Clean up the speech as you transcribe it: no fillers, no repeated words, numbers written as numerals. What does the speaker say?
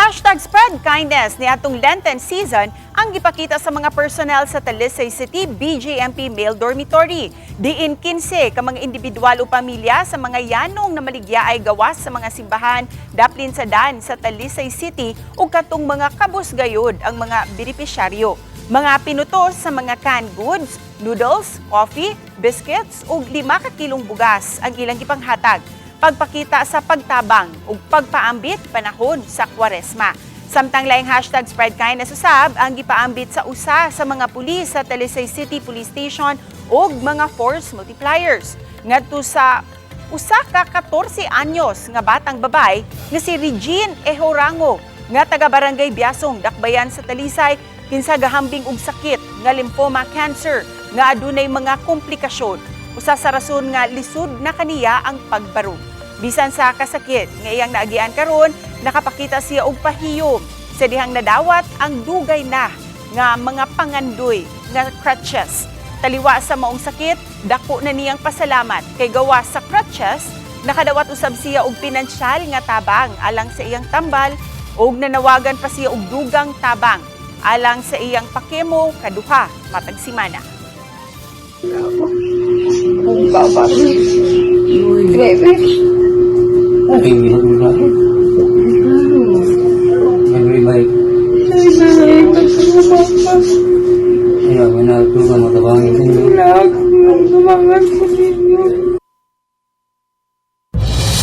Spread kindness ni atong Lenten season ang gipakita sa mga personnel sa Talisay City BJMP Male Dormitory. Diin 15 ka mga individual o pamilya sa mga yanong na maligya ay gawas sa mga simbahan daplin sa dan sa Talisay City ug katong mga kabusgayod ang mga benepisyaryo. Mga pinutos sa mga canned goods, noodles, coffee, biscuits ug 5 ka kilong bugas ang ilang gipanghatag. Pagpakita sa pagtabang ug pagpaambit panahon sa Kwaresma. Samtang laing #Spread Kindness usab ang gipaambit sa usa sa mga pulis sa Talisay City Police Station ug mga force multipliers. Ngadto sa usa ka 14 anyos nga batang babay nga si Regine Ehorango nga taga Barangay Biasong, Dakbayan sa Talisay kinsa gahambing og sakit nga lymphoma cancer nga adunay mga komplikasyon. Usa sa rason nga lisod na kaniya ang pagbarog. Bisan sa kasakit nga iyang naagian karon, nakapakita siya og pahiyom sa dihang nadawat ang dugay na nga mga pangandoy nga crutches. Taliwa sa maong sakit, dako na niyang pasalamat kay gawa sa crutches, nakadawat usab siya og pinansyal nga tabang alang sa iyang tambal ug nanawagan pa siya og dugang tabang alang sa iyang pakemo kaduha matag semana. Baba. Grabe. Ay, baik. Iya, benar tuh kan matabangin. Tumangan ko ninyo.